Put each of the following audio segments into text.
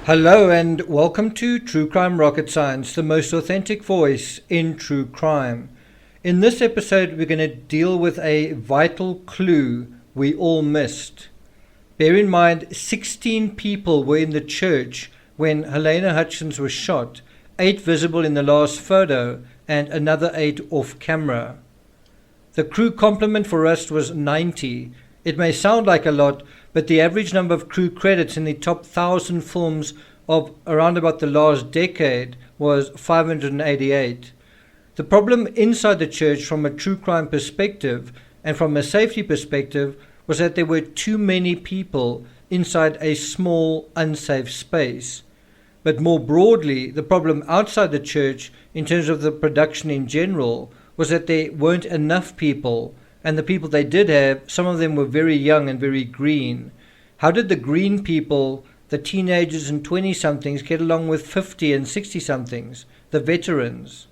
Hello and welcome to True Crime Rocket Science, the most authentic voice in true crime. In this episode, we're going to deal with a vital clue we all missed. Bear in mind, 16 people were in the church when Halyna Hutchins was shot, 8 visible in the last photo and another 8 off camera. The crew complement for Rust was 90. It may sound like a lot, but the average number of crew credits in the top 1,000 films of around about the last decade was 588. The problem inside the church from a true crime perspective and from a safety perspective was that there were too many people inside a small, unsafe space. But more broadly, the problem outside the church in terms of the production in general was that there weren't enough people, and the people they did have, some of them were very young and very green. How did the green people, the teenagers and 20-somethings, get along with 50 and 60-somethings, the veterans?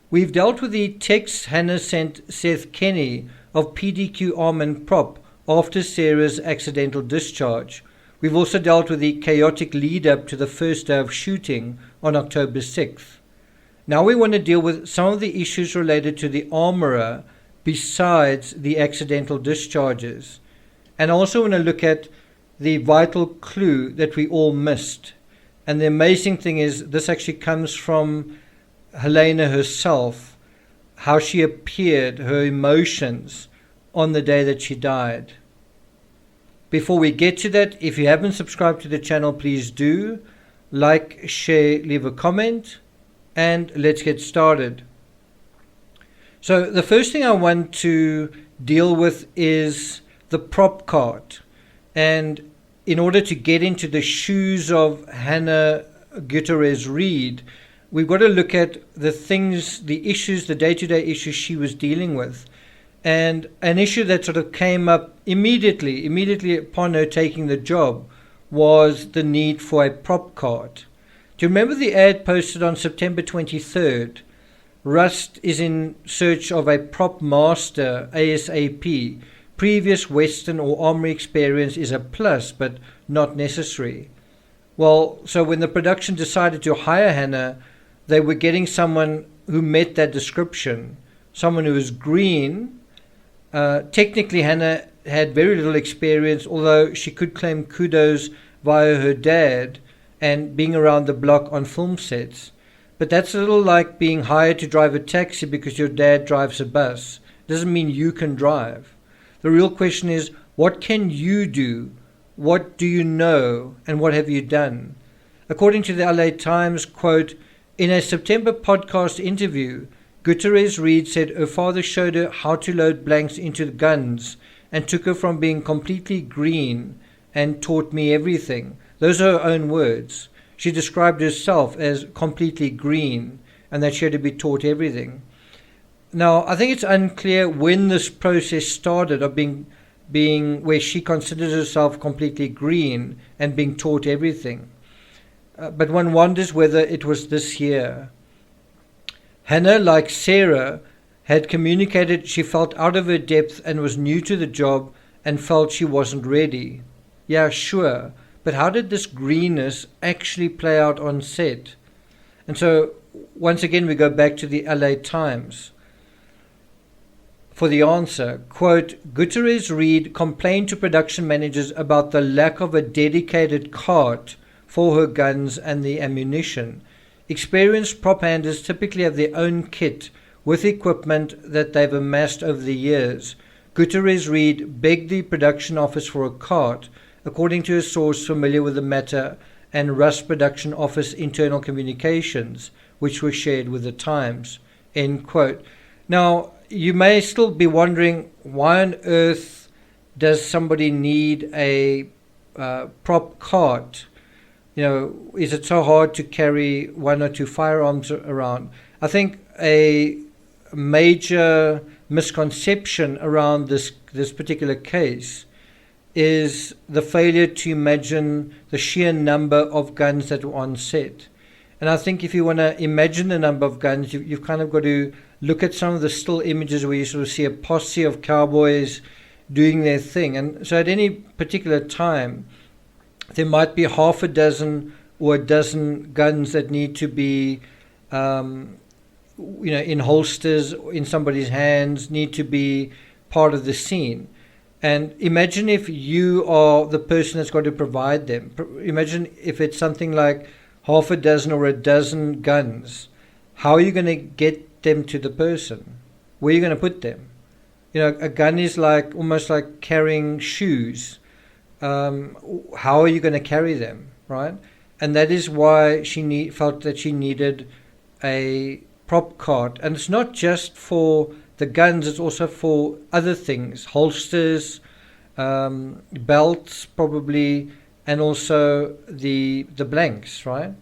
We've dealt with the text Hannah sent Seth Kenny of PDQ Arm and Prop after Sarah's accidental discharge. We've also dealt with the chaotic lead-up to the first day of shooting on October 6th. Now we want to deal with some of the issues related to the armorer besides the accidental discharges. And I also want to look at the vital clue that we all missed. And the amazing thing is this actually comes from Halyna herself, how she appeared, her emotions on the day that she died. Before we get to that, if you haven't subscribed to the channel, please do. Like, share, leave a comment, and let's get started. So the first thing I want to deal with is the prop card. And in order to get into the shoes of Hannah Gutierrez-Reed, we've got to look at the things, the issues, the day-to-day issues she was dealing with. And an issue that sort of came up immediately upon her taking the job was the need for a prop card. Do you remember the ad posted on September 23rd? Rust is in search of a prop master ASAP. Previous Western or Armory experience is a plus, but not necessary. Well, so when the production decided to hire Hannah, they were getting someone who met that description, someone who was green. Technically, Hannah had very little experience, although she could claim kudos via her dad and being around the block on film sets. But that's a little like being hired to drive a taxi because your dad drives a bus. It doesn't mean you can drive. The real question is, what can you do? What do you know? And what have you done? According to the LA Times, quote, in a September podcast interview, Gutierrez-Reed said her father showed her how to load blanks into guns and took her from being completely green and taught me everything. Those are her own words. She described herself as completely green and that she had to be taught everything. Now, I think it's unclear when this process started of being where she considers herself completely green and being taught everything. But one wonders whether it was this year. Hannah, like Sarah, had communicated she felt out of her depth and was new to the job and felt she wasn't ready. Yeah, sure. But how did this greenness actually play out on set? And so, once again, we go back to the LA Times for the answer. Quote, Gutierrez-Reed complained to production managers about the lack of a dedicated cart for her guns and the ammunition. Experienced prop handlers typically have their own kit with equipment that they've amassed over the years. Gutierrez-Reed begged the production office for a cart, according to a source familiar with the matter, and Rust Production Office internal communications, which were shared with the Times. End quote. Now, you may still be wondering, why on earth does somebody need a prop cart? You know, is it so hard to carry 1 or 2 firearms around? I think a major misconception around this particular case is the failure to imagine the sheer number of guns that were on set. And I think if you want to imagine the number of guns, you've kind of got to look at some of the still images where you sort of see a posse of cowboys doing their thing. And so at any particular time, there might be half a dozen or a dozen guns that need to be, in holsters, in somebody's hands, need to be part of the scene. And imagine if you are the person that's got to provide them. Imagine if it's something like half a dozen or a dozen guns. How are you going to get them to the person? Where are you going to put them? A gun is like almost like carrying shoes. How are you going to carry them, right? And that is why she felt that she needed a prop cart. And it's not just for the guns, it's also for other things, holsters, belts probably, and also the blanks, right?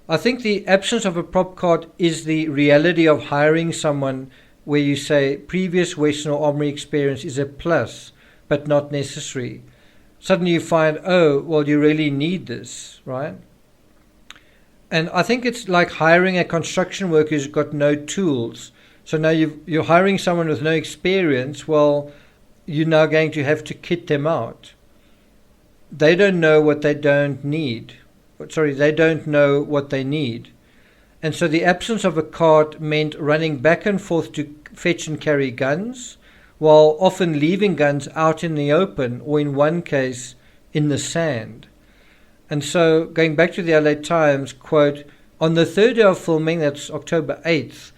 I think the absence of a prop cart is the reality of hiring someone where you say previous Western or Armory experience is a plus, but not necessary. Suddenly you find, oh, well, you really need this, right? And I think it's like hiring a construction worker who's got no tools. So now you're hiring someone with no experience. Well, you're now going to have to kit them out. They don't know what they don't need. They don't know what they need. And so the absence of a cart meant running back and forth to fetch and carry guns, while often leaving guns out in the open, or in one case, in the sand. And so, going back to the LA Times, quote, on the third day of filming, that's October 8th,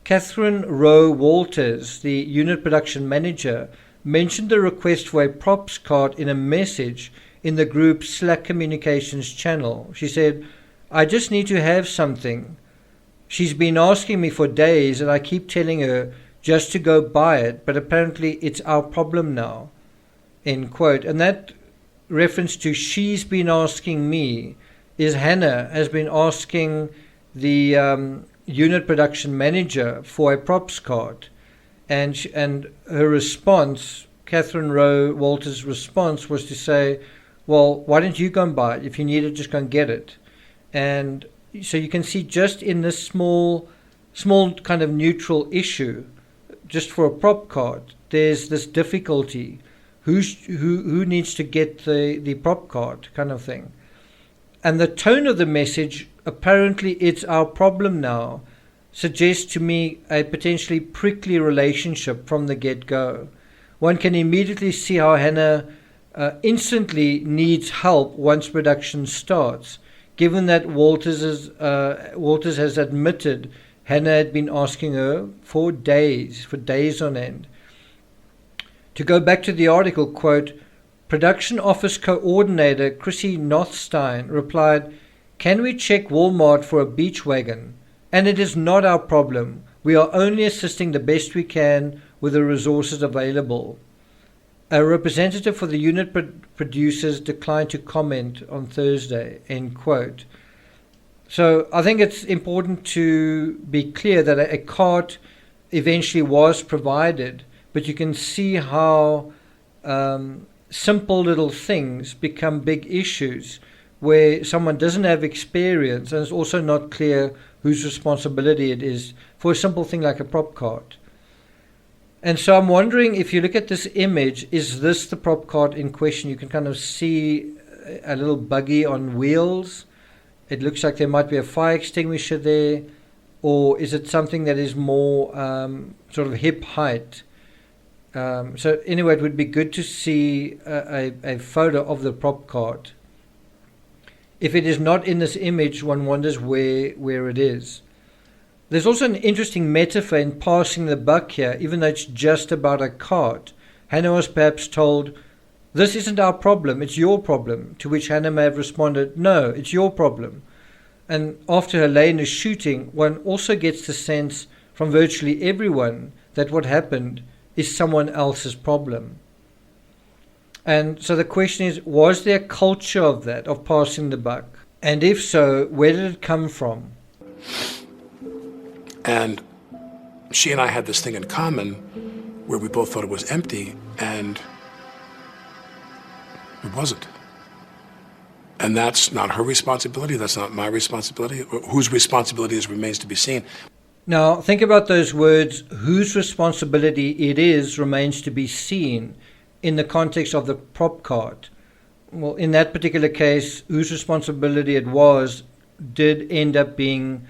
Catherine Rowe Walters, the unit production manager, mentioned the request for a props cart in a message in the group's Slack communications channel. She said, I just need to have something. She's been asking me for days and I keep telling her just to go buy it, but apparently it's our problem now, end quote. And that reference to she's been asking me is Hannah has been asking the unit production manager for a props cart. And her response, Catherine Rowe Walters' response, was to say, well, why don't you go and buy it? If you need it, just go and get it. And so you can see just in this small kind of neutral issue, just for a prop cart, there's this difficulty. Who needs to get the prop cart kind of thing. And the tone of the message, apparently it's our problem now, suggests to me a potentially prickly relationship from the get-go. One can immediately see how Hannah instantly needs help once production starts, given that Walters has admitted Hannah had been asking her for days on end. To go back to the article, quote, production office coordinator Chrissy Nothstein replied, can we check Walmart for a beach wagon? And it is not our problem. We are only assisting the best we can with the resources available. A representative for the unit producers declined to comment on Thursday, end quote. So I think it's important to be clear that a cart eventually was provided, but you can see how simple little things become big issues where someone doesn't have experience and it's also not clear whose responsibility it is for a simple thing like a prop cart. And so I'm wondering, if you look at this image, is this the prop cart in question? You can kind of see a little buggy on wheels. It looks like there might be a fire extinguisher there. Or is it something that is more sort of hip height? So anyway, it would be good to see a photo of the prop cart. If it is not in this image, one wonders where it is. There's also an interesting metaphor in passing the buck here, even though it's just about a cart. Hannah was perhaps told, this isn't our problem, it's your problem, to which Hannah may have responded, no, it's your problem. And after Halyna's shooting, one also gets the sense from virtually everyone that what happened is someone else's problem. And so the question is, was there a culture of that, of passing the buck? And if so, where did it come from? And she and I had this thing in common where we both thought it was empty, and it wasn't. And that's not her responsibility, that's not my responsibility. Whose responsibility is remains to be seen. Now, think about those words, whose responsibility it is remains to be seen, in the context of the prop cart. well, in that particular case, whose responsibility it was did end up being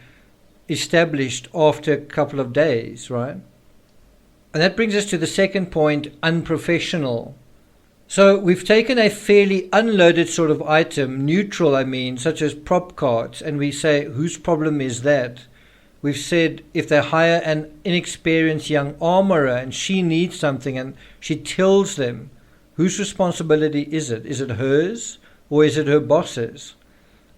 established after a couple of days, right? And that brings us to the second point, unprofessional. So we've taken a fairly unloaded sort of item, neutral I mean, such as prop cards, and we say, whose problem is that? We've said if they hire an inexperienced young armorer and she needs something and she tells them, whose responsibility is it? Is it hers or is it her boss's?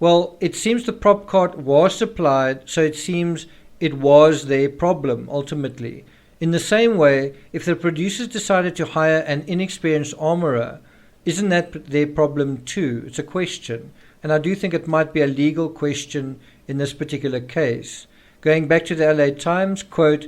Well, it seems the prop cart was supplied, so it seems it was their problem ultimately. In the same way, if the producers decided to hire an inexperienced armorer, isn't that their problem too? It's a question. And I do think it might be a legal question in this particular case. Going back to the LA Times, quote,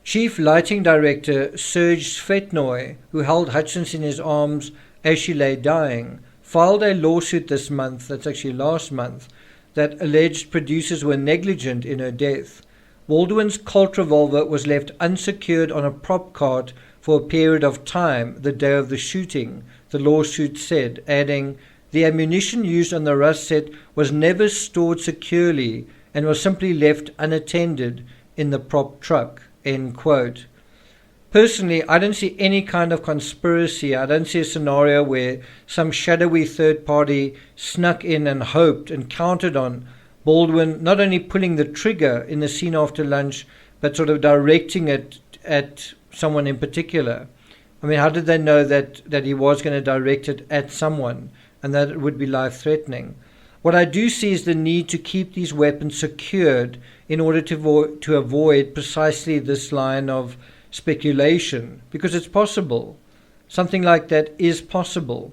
Chief Lighting Director Serge Svetnoy, who held Hutchins in his arms as she lay dying, filed a lawsuit this month, that's actually last month, that alleged producers were negligent in her death. Baldwin's Colt revolver was left unsecured on a prop cart for a period of time the day of the shooting, the lawsuit said, adding, the ammunition used on the rust set was never stored securely and was simply left unattended in the prop truck, end quote. Personally, I don't see any kind of conspiracy. I don't see a scenario where some shadowy third party snuck in and hoped and counted on Baldwin not only pulling the trigger in the scene after lunch, but sort of directing it at someone in particular. I mean, how did they know that he was going to direct it at someone and that it would be life-threatening? What I do see is the need to keep these weapons secured in order to avoid precisely this line of speculation, because it's possible. Something like that is possible.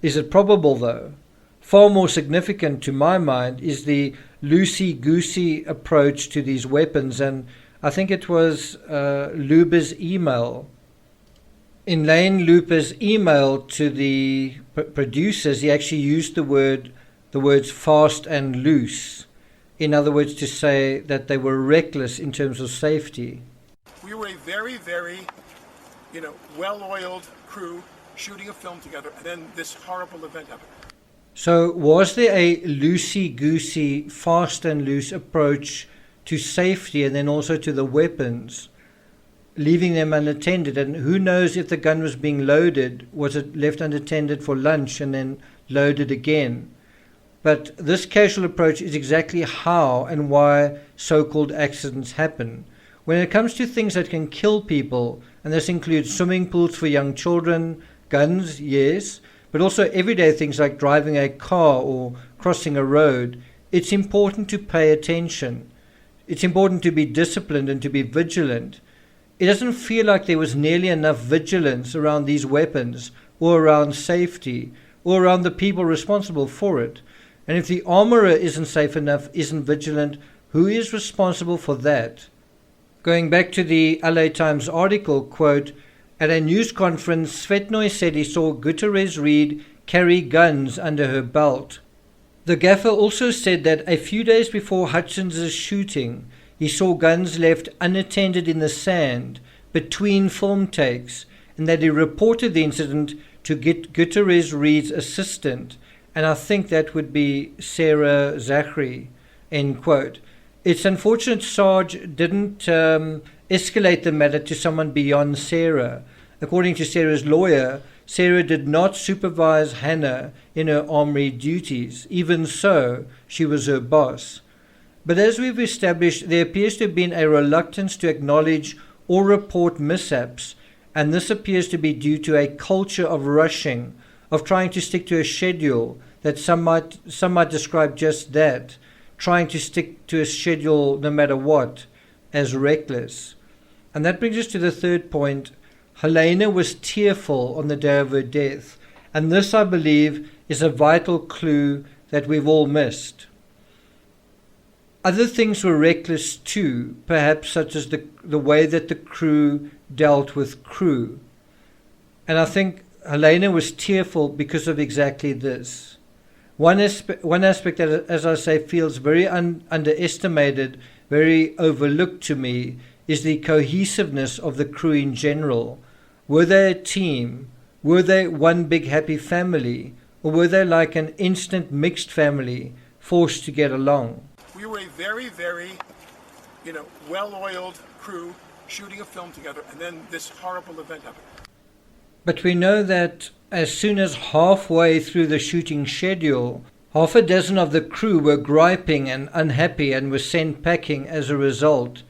Is it probable, though? Far more significant to my mind is the loosey-goosey approach to these weapons, and I think it was Luber's email. In Lane Luber's email to the producers, he actually used the words fast and loose. In other words, to say that they were reckless in terms of safety. We were a very, very, well-oiled crew shooting a film together, and then this horrible event happened. So was there a loosey-goosey, fast and loose approach to safety and then also to the weapons, leaving them unattended? And who knows if the gun was being loaded, was it left unattended for lunch and then loaded again? But this casual approach is exactly how and why so-called accidents happen. When it comes to things that can kill people, and this includes swimming pools for young children, guns, yes, but also everyday things like driving a car or crossing a road, it's important to pay attention. It's important to be disciplined and to be vigilant. It doesn't feel like there was nearly enough vigilance around these weapons or around safety or around the people responsible for it. And if the armorer isn't safe enough, isn't vigilant, who is responsible for that? Going back to the LA Times article, quote, at a news conference, Svetnoy said he saw Gutierrez Reed carry guns under her belt. The gaffer also said that a few days before Hutchins' shooting, he saw guns left unattended in the sand between film takes, and that he reported the incident to Gutierrez Reed's assistant, and I think that would be Sarah Zachary, end quote. It's unfortunate Sarge didn't escalate the matter to someone beyond Sarah. According to Sarah's lawyer, Sarah did not supervise Hannah in her armory duties. Even so, she was her boss. But as we've established, there appears to have been a reluctance to acknowledge or report mishaps, and this appears to be due to a culture of rushing, of trying to stick to a schedule that some might describe just that, trying to stick to a schedule no matter what, as reckless. And that brings us to the third point. Halyna was tearful on the day of her death, and this, I believe, is a vital clue that we've all missed. Other things were reckless too, perhaps such as the way that the crew dealt with crew. And I think Halyna was tearful because of exactly this. One aspect that, as I say, feels very underestimated, very overlooked to me, is the cohesiveness of the crew in general. Were they a team? Were they one big happy family? or were they like an instant mixed family, forced to get along? We were a very, very, well-oiled crew shooting a film together, and then this horrible event happened. But we know that as soon as halfway through the shooting schedule, half a dozen of the crew were griping and unhappy and were sent packing as a result.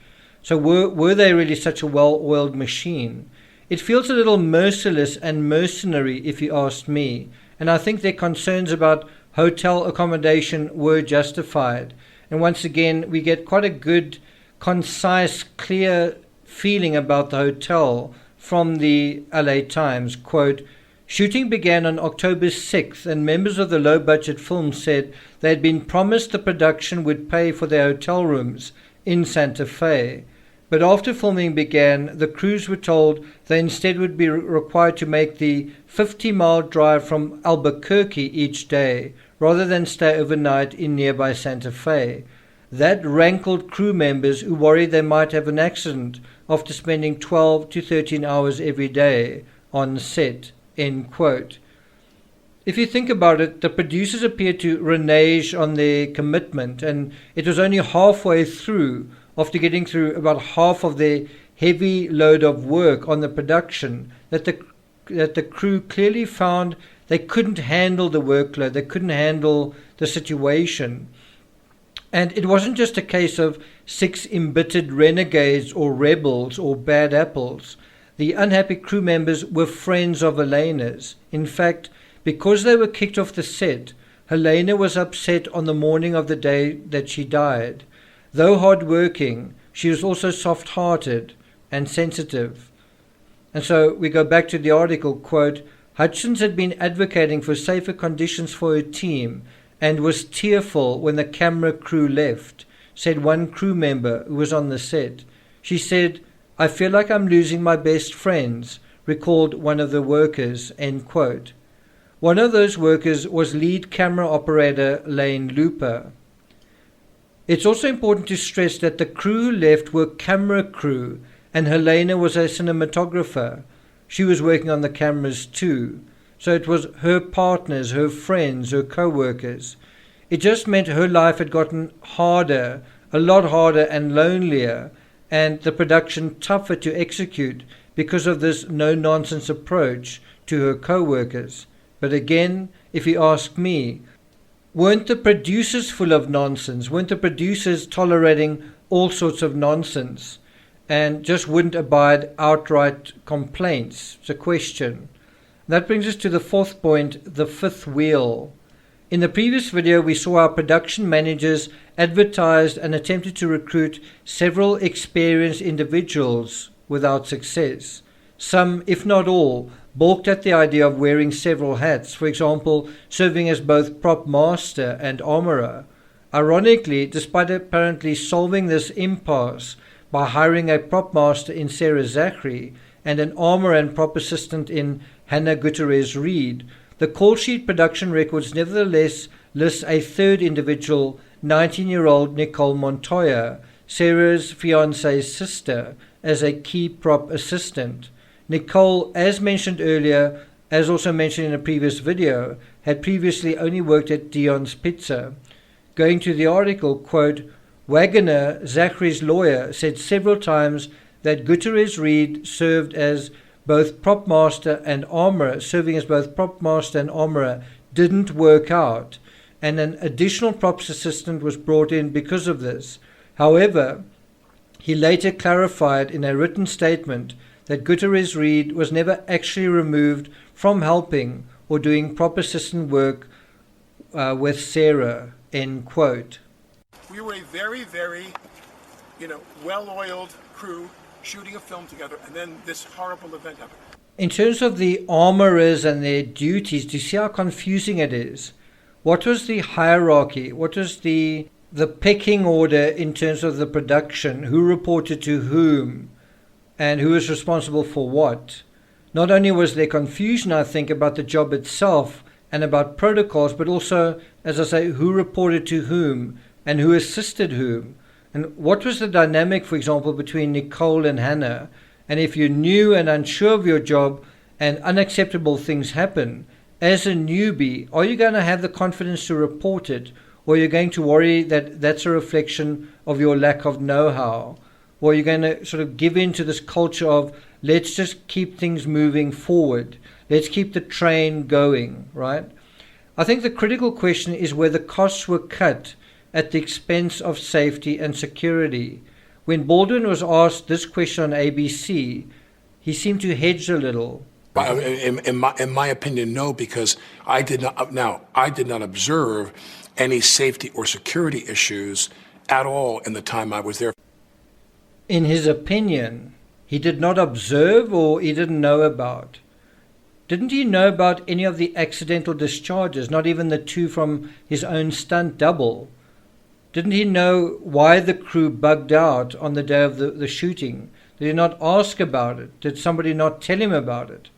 So were they really such a well-oiled machine? It feels a little merciless and mercenary, if you asked me, and I think their concerns about hotel accommodation were justified. And once again, we get quite a good, concise, clear feeling about the hotel from the LA Times. Quote, "Shooting began on October 6th, and members of the low-budget film said they had been promised the production would pay for their hotel rooms in Santa Fe. But after filming began, the crews were told they instead would be required to make the 50-mile drive from Albuquerque each day, rather than stay overnight in nearby Santa Fe. That rankled crew members who worried they might have an accident after spending 12 to 13 hours every day on set." End quote. If you think about it, the producers appeared to renege on their commitment, and it was only halfway through, after getting through about half of their heavy load of work on the production, that the crew clearly found they couldn't handle the workload, they couldn't handle the situation. And it wasn't just a case of 6 embittered renegades or rebels or bad apples. The unhappy crew members were friends of Halyna's. In fact, because they were kicked off the set, Halyna was upset on the morning of the day that she died. Though hard-working, she was also soft-hearted and sensitive. And so we go back to the article, quote, "Hutchins had been advocating for safer conditions for her team and was tearful when the camera crew left," said one crew member who was on the set. She said, "I feel like I'm losing my best friends," recalled one of the workers, end quote. One of those workers was lead camera operator Lane Looper. It's also important to stress that the crew who left were camera crew, and Halyna was a cinematographer. She was working on the cameras too. So it was her partners, her friends, her co-workers. It just meant her life had gotten harder, a lot harder and lonelier, and the production tougher to execute because of this no-nonsense approach to her co-workers. But again, if you ask me, weren't the producers full of nonsense? Weren't the producers tolerating all sorts of nonsense and just wouldn't abide outright complaints? It's a question. That brings us to the fourth point, the fifth wheel. In the previous video, we saw our production managers advertised and attempted to recruit several experienced individuals without success. Some, if not all, balked at the idea of wearing several hats, for example, serving as both prop master and armorer. Ironically, despite apparently solving this impasse by hiring a prop master in Sarah Zachary and an armorer and prop assistant in Hannah Gutierrez-Reed, the call sheet production records nevertheless lists a third individual, 19-year-old Nicole Montoya, Sarah's fiancée's sister, as a key prop assistant. Nicole, as mentioned earlier, as also mentioned in a previous video, had previously only worked at Dion's Pizza. Going to the article, quote, "Wagoner, Zachary's lawyer, said several times that Gutierrez-Reed served as both prop master and armorer, didn't work out, and an additional props assistant was brought in because of this. However, he later clarified in a written statement that Gutierrez-Reed was never actually removed from helping or doing prop assistant work with Sarah," end quote. We were a very, very, well-oiled crew shooting a film together, and then this horrible event happened. In terms of the armorers and their duties, do you see how confusing it is? What was the hierarchy? What was the pecking order in terms of the production? Who reported to whom? And who was responsible for what? Not only was there confusion, I think, about the job itself and about protocols, but also, as I say, who reported to whom and who assisted whom. And what was the dynamic, for example, between Nicole and Hannah? And if you're new and unsure of your job and unacceptable things happen, as a newbie, are you going to have the confidence to report it, or are you going to worry that that's a reflection of your lack of know-how? Or are you going to sort of give in to this culture of, let's just keep things moving forward, let's keep the train going, right? I think the critical question is whether costs were cut at the expense of safety and security. When Baldwin was asked this question on ABC, he seemed to hedge a little. In my opinion, no, because I did not observe any safety or security issues at all in the time I was there. In his opinion, he did not observe, or he didn't know about? Didn't he know about any of the accidental discharges, not even the 2 from his own stunt double? Didn't he know why the crew bugged out on the day of the shooting? Did he not ask about it? Did somebody not tell him about it?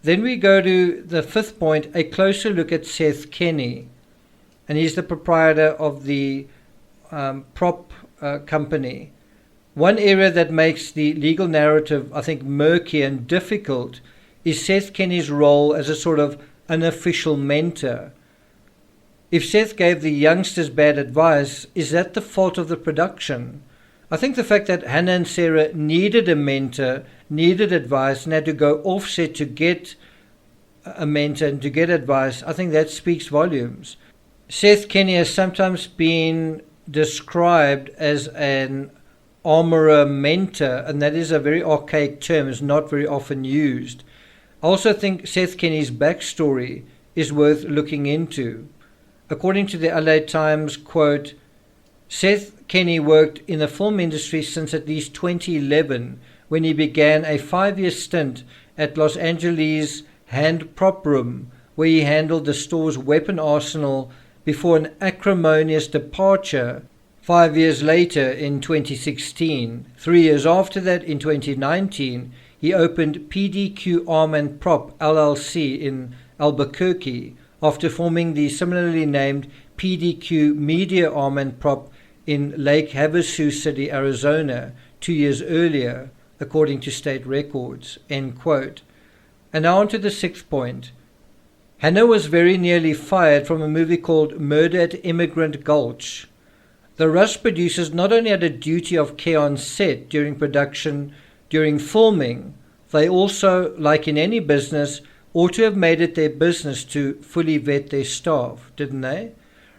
Then we go to the 5th point, a closer look at Seth Kenney. And he's the proprietor of the prop company. One area that makes the legal narrative, I think, murky and difficult is Seth Kenney's role as a sort of unofficial mentor. If Seth gave the youngsters bad advice, is that the fault of the production? I think the fact that Hannah and Sarah needed a mentor, needed advice, and had to go offset to get a mentor and to get advice, I think that speaks volumes. Seth Kenney has sometimes been described as an armorer mentor, and that is a very archaic term, is not very often used. I also think Seth Kenney's backstory is worth looking into. According to the LA Times, quote, Seth Kenney worked in the film industry since at least 2011, when he began a 5-year stint at Los Angeles' Hand Prop Room, where he handled the store's weapon arsenal before an acrimonious departure 5 years later in 2016. 3 years after that, in 2019, he opened PDQ Arm and Prop LLC in Albuquerque after forming the similarly named PDQ Media Arm and Prop in Lake Havasu City, Arizona, 2 years earlier, according to state records, end quote. And now on to the 6th point. Hannah was very nearly fired from a movie called Murder at Immigrant Gulch. The Rush producers not only had a duty of care on set during production, during filming, they also, like in any business, ought to have made it their business to fully vet their staff, didn't they?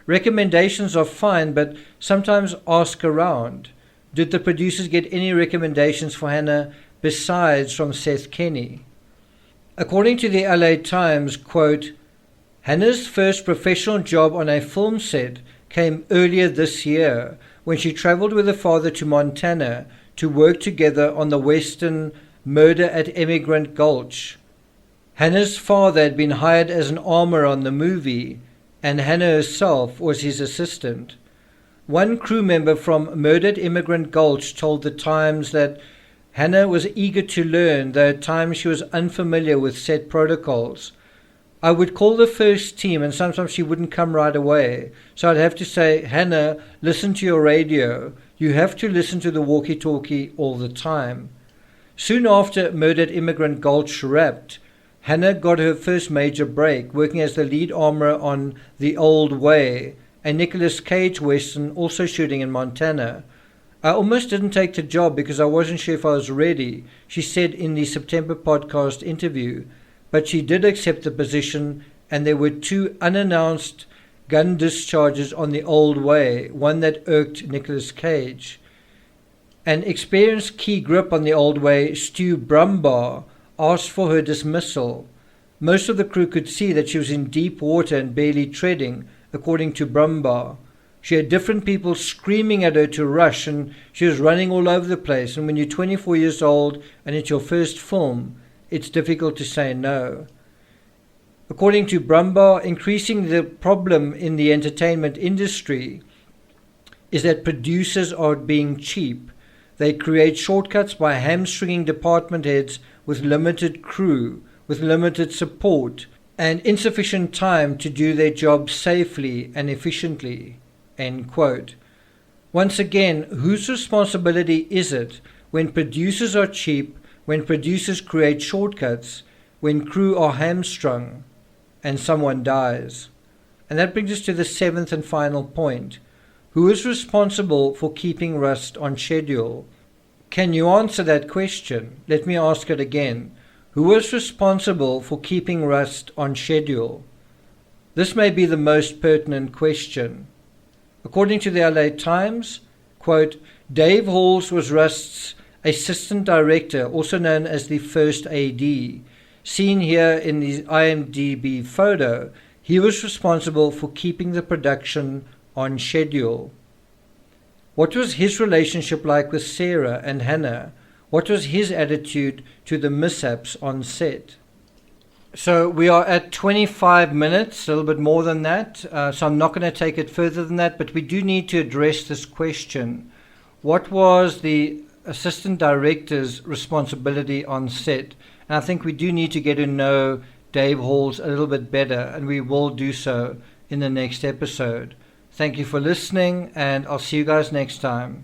Recommendations are fine, but sometimes ask around. Did the producers get any recommendations for Hannah besides from Seth Kenney? According to the LA Times, quote, Hannah's first professional job on a film set came earlier this year when she traveled with her father to Montana to work together on the Western Murder at Immigrant Gulch. Hannah's father had been hired as an armorer on the movie, and Hannah herself was his assistant. One crew member from Murder at Immigrant Gulch told the Times that Hannah was eager to learn, though at times she was unfamiliar with set protocols. I would call the first team, and sometimes she wouldn't come right away. So I'd have to say, Hannah, listen to your radio. You have to listen to the walkie-talkie all the time. Soon after Murder at Immigrant Gulch wrapped, Hannah got her first major break, working as the lead armorer on The Old Way, a Nicolas Cage western also shooting in Montana. I almost didn't take the job because I wasn't sure if I was ready, she said in the September podcast interview, but she did accept the position, and there were 2 unannounced gun discharges on The Old Way, one that irked Nicolas Cage. An experienced key grip on The Old Way, Stu Brumbaugh, asked for her dismissal. Most of the crew could see that she was in deep water and barely treading, according to Brumbaugh. She had different people screaming at her to rush, and she was running all over the place. And when you're 24 years old and it's your first film, it's difficult to say no. According to Brumbaugh, increasing the problem in the entertainment industry is that producers are being cheap. They create shortcuts by hamstringing department heads with limited crew, with limited support, and insufficient time to do their job safely and efficiently. End quote. Once again, whose responsibility is it when producers are cheap, when producers create shortcuts, when crew are hamstrung? and someone dies. And that brings us to the seventh and final point. Who is responsible for keeping Rust on schedule? Can you answer that question? Let me ask it again. Who is responsible for keeping Rust on schedule? This may be the most pertinent question. According to the LA Times, quote, Dave Halls was Rust's assistant director, also known as the first AD. Seen here in the IMDb photo, he was responsible for keeping the production on schedule. What was his relationship like with Sarah and Hannah? What was his attitude to the mishaps on set? So we are at 25 minutes, a little bit more than that, so I'm not going to take it further than that, but we do need to address this question. What was the assistant director's responsibility on set? And I think we do need to get to know Dave Halls a little bit better, and we will do so in the next episode. Thank you for listening, and I'll see you guys next time.